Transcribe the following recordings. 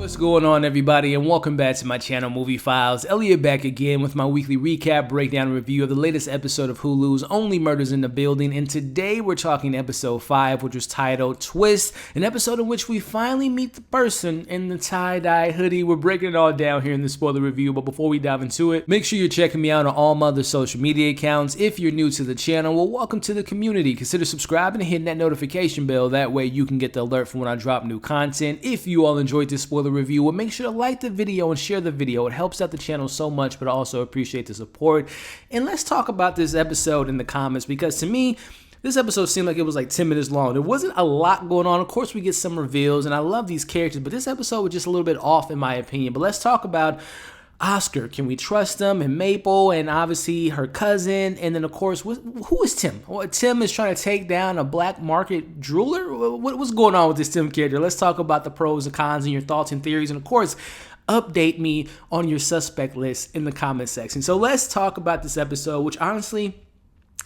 What's going on, everybody, and welcome back to my channel, Movie Files. Elliot back again with my weekly recap, breakdown, and review of the latest episode of Hulu's Only Murders in the Building. And today we're talking episode 5, which was titled Twist, an episode in which we finally meet the person in the tie-dye hoodie. We're breaking it all down here in the spoiler review, but before we dive into it, make sure you're checking me out on all my other social media accounts. If you're new to the channel, well, welcome to the community. Consider subscribing and hitting that notification bell. That way you can get the alert from when I drop new content. If you all enjoyed this spoiler review, well, make sure to like the video and share the video. It helps out the channel so much, but I also appreciate the support. And let's talk about this episode in the comments, because to me, this episode seemed like it was like 10 minutes long. There wasn't a lot going on. Of course, we get some reveals, and I love these characters, but this episode was just a little bit off in my opinion. But let's talk about Oscar. Can we trust him? And Mabel, and obviously her cousin, and then of course, who is Tim? Well, Tim is trying to take down a black market jeweler. What's going on with this Tim character? Let's talk about the pros and cons and your thoughts and theories, and of course, update me on your suspect list in the comment section. So let's talk about this episode, which honestly,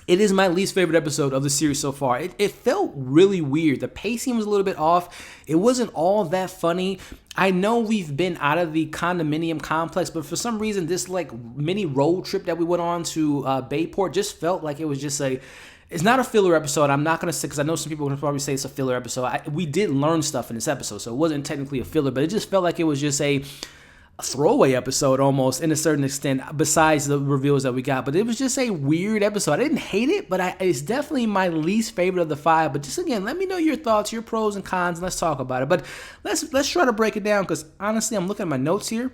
it is my least favorite episode of the series so far. It felt really weird. The pacing was a little bit off. It wasn't all that funny. I know we've been out of the condominium complex, but for some reason, this like mini road trip that we went on to Bayport just felt like it was just it's not a filler episode. I'm not going to say, because I know some people will probably say it's a filler episode. We did learn stuff in this episode, so it wasn't technically a filler, but it just felt like it was just a throwaway episode almost in a certain extent, besides the reveals that we got. But it was just a weird episode. I didn't hate it, but it's definitely my least favorite of the 5. But just again, let me know your thoughts, your pros and cons, and let's talk about it. But let's try to break it down, because honestly, I'm looking at my notes here.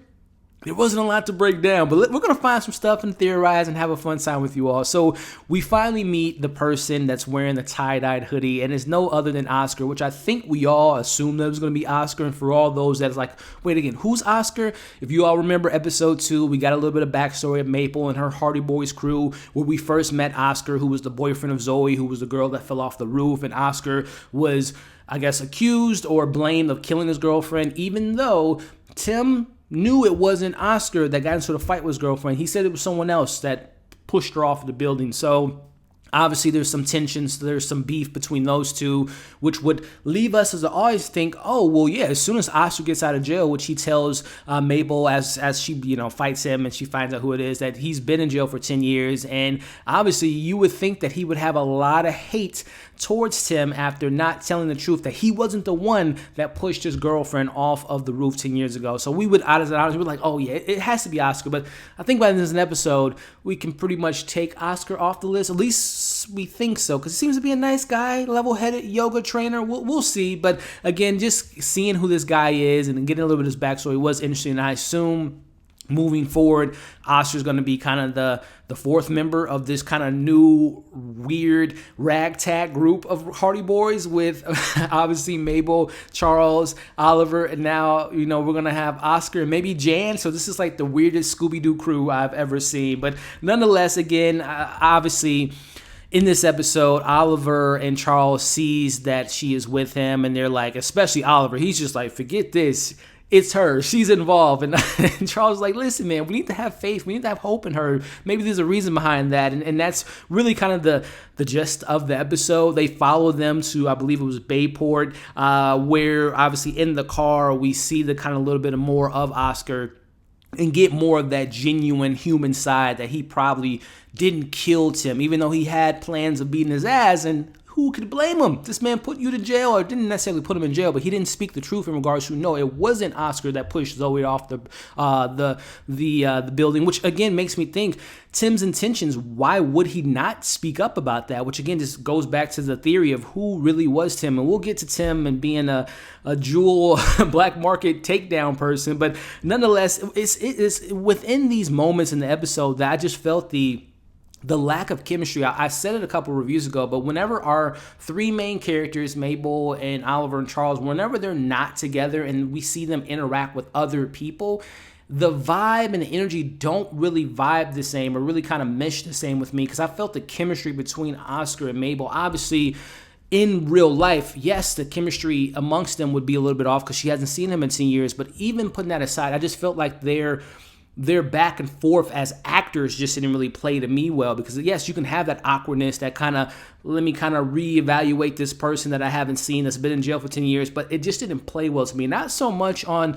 There wasn't a lot to break down, but we're going to find some stuff and theorize and have a fun time with you all. So we finally meet the person that's wearing the tie-dyed hoodie, and it's no other than Oscar, which I think we all assumed that it was going to be Oscar. And for all those that's like, wait, again, who's Oscar? If you all remember episode 2, we got a little bit of backstory of Mabel and her Hardy Boys crew, where we first met Oscar, who was the boyfriend of Zoe, who was the girl that fell off the roof, and Oscar was, I guess, accused or blamed of killing his girlfriend, even though Tim knew it wasn't Oscar that got into the fight with his girlfriend. He said it was someone else that pushed her off the building. So obviously there's some tensions, there's some beef between those two, which would leave us as I always think, oh, well, yeah, as soon as Oscar gets out of jail, which he tells Mabel as she, fights him and she finds out who it is, that he's been in jail for 10 years. And obviously you would think that he would have a lot of hate towards Tim after not telling the truth, that he wasn't the one that pushed his girlfriend off of the roof 10 years ago. So we would, honestly, we're like, oh yeah, it has to be Oscar. But I think by this episode, we can pretty much take Oscar off the list. At least we think so, because he seems to be a nice guy, level-headed yoga trainer. We'll see. But again, just seeing who this guy is and getting a little bit of his backstory was interesting. And I assume moving forward, Oscar's going to be kind of the fourth member of this kind of new weird ragtag group of Hardy Boys, with obviously Mabel, Charles, Oliver, and now we're going to have Oscar and maybe Jan. So this is like the weirdest Scooby-Doo crew I've ever seen. But nonetheless, again, obviously in this episode, Oliver and Charles sees that she is with him, and they're like, especially Oliver, he's just like, forget this. It's her. She's involved. And Charles is like, listen, man, we need to have faith. We need to have hope in her. Maybe there's a reason behind that. And that's really kind of the gist of the episode. They follow them to, I believe it was Bayport, where obviously in the car, we see the kind of little bit more of Oscar and get more of that genuine human side, that he probably didn't kill Tim, even though he had plans of beating his ass. And who could blame him? This man put you to jail, or didn't necessarily put him in jail, but he didn't speak the truth in regards to, no, it wasn't Oscar that pushed Zoe off the building, which again makes me think Tim's intentions. Why would he not speak up about that? Which again just goes back to the theory of who really was Tim, and we'll get to Tim and being a jewel black market takedown person. But nonetheless, it's within these moments in the episode that I just felt the lack of chemistry. I said it a couple reviews ago, but whenever our 3 main characters, Mabel and Oliver and Charles, whenever they're not together and we see them interact with other people, the vibe and the energy don't really vibe the same or really kind of mesh the same with me, because I felt the chemistry between Oscar and Mabel. Obviously, in real life, yes, the chemistry amongst them would be a little bit off because she hasn't seen him in 10 years, but even putting that aside, I just felt like their their back and forth as actors just didn't really play to me well, because yes, you can have that awkwardness, that kind of, let me kind of reevaluate this person that I haven't seen that's been in jail for 10 years, but it just didn't play well to me. Not so much on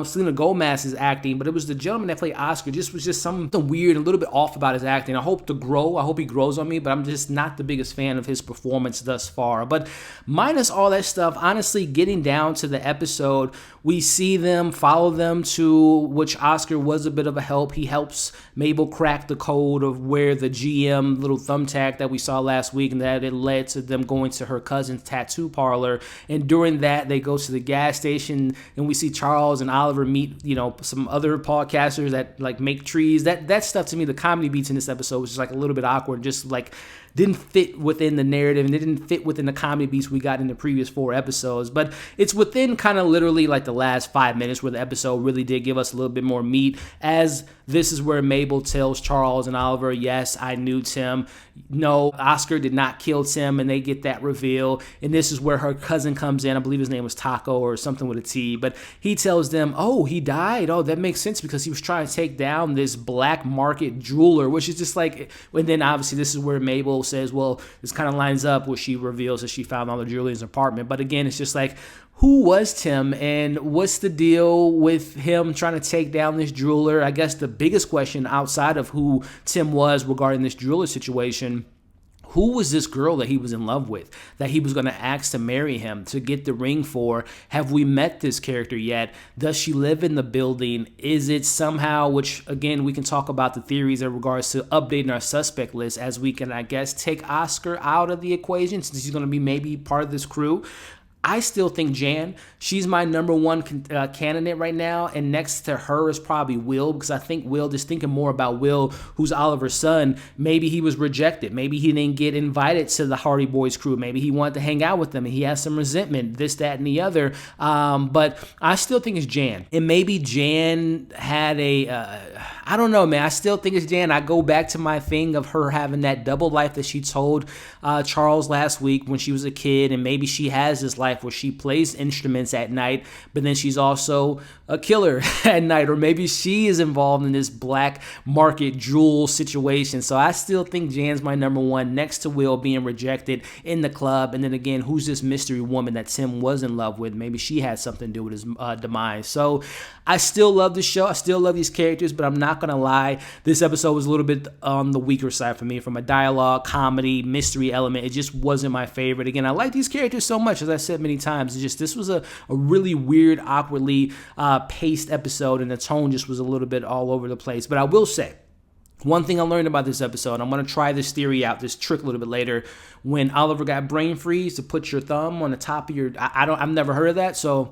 Selena Gomez's acting, but it was the gentleman that played Oscar. Just was just something weird, a little bit off about his acting. I hope he grows on me, but I'm just not the biggest fan of his performance thus far. But minus all that stuff, honestly, getting down to the episode, we see them, follow them to, which Oscar was a bit of a help. He helps Mabel crack the code of where the GM little thumbtack that we saw last week, and that it led to them going to her cousin's tattoo parlor. And during that, they go to the gas station, and we see Charles and Oliver meet, some other podcasters that like make trees. That stuff, to me, the comedy beats in this episode was just like a little bit awkward, just like didn't fit within the narrative, and it didn't fit within the comedy beats we got in the previous 4 episodes. But it's within kind of literally like the last 5 minutes where the episode really did give us a little bit more meat, as this is where Mabel tells Charles and Oliver, yes, I knew Tim. No, Oscar did not kill Tim, and they get that reveal. And this is where her cousin comes in. I believe his name was Taco or something with a T, but he tells them, oh, he died? Oh, that makes sense, because he was trying to take down this black market jeweler, which is just like, and then obviously this is where Mabel says, well, this kind of lines up where she reveals that she found all the jewelry in his apartment. But again, it's just like, who was Tim, and what's the deal with him trying to take down this jeweler? I guess the biggest question outside of who Tim was regarding this jeweler situation, who was this girl that he was in love with, that he was going to ask to marry him, to get the ring for? Have we met this character yet? Does she live in the building? Is it somehow, which again, we can talk about the theories in regards to updating our suspect list, as we can, I guess, take Oscar out of the equation since he's going to be maybe part of this crew. I still think Jan, she's my number one candidate right now, and next to her is probably Will, because I think Will, just thinking more about Will, who's Oliver's son, maybe he was rejected. Maybe he didn't get invited to the Hardy Boys crew. Maybe he wanted to hang out with them, and he has some resentment, this, that, and the other. But I still think it's Jan. And maybe Jan had I don't know, man. I still think it's Jan. I go back to my thing of her having that double life that she told Charles last week when she was a kid, and maybe she has this life where she plays instruments at night, but then she's also a killer at night, or maybe she is involved in this black market jewel situation. So I still think Jan's my number one, next to Will being rejected in the club. And then again, who's this mystery woman that Tim was in love with? Maybe she had something to do with his demise. So I still love the show. I still love these characters, but I'm not going to lie. This episode was a little bit on the weaker side for me from a dialogue, comedy, mystery element. It just wasn't my favorite. Again, I like these characters so much, as I said many times. It's just, this was a really weird, awkwardly paced episode, and the tone just was a little bit all over the place. But I will say, one thing I learned about this episode, I'm going to try this theory out, this trick a little bit later, when Oliver got brain freeze to put your thumb on the top of your, I've never heard of that, so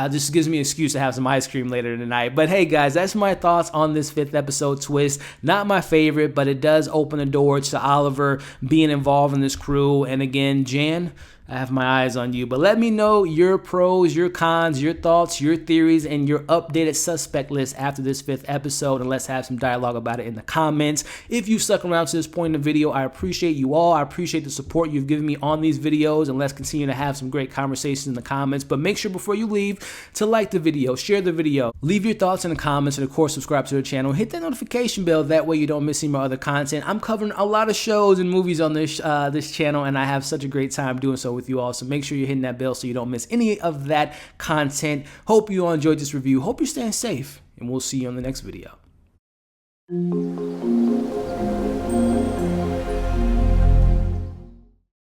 this gives me an excuse to have some ice cream later tonight. But hey guys, that's my thoughts on this 5th episode twist. Not my favorite, but it does open the door to Oliver being involved in this crew. And again, Jan, I have my eyes on you. But let me know your pros, your cons, your thoughts, your theories, and your updated suspect list after this 5th episode. And let's have some dialogue about it in the comments. If you stuck around to this point in the video, I appreciate you all. I appreciate the support you've given me on these videos. And let's continue to have some great conversations in the comments. But make sure before you leave to like the video, share the video, leave your thoughts in the comments, and of course, subscribe to the channel. Hit that notification bell. That way you don't miss any of my other content. I'm covering a lot of shows and movies on this channel, and I have such a great time doing so with you all. So make sure you're hitting that bell so you don't miss any of that content. Hope you all enjoyed this review. Hope you're staying safe, and we'll see you on the next video.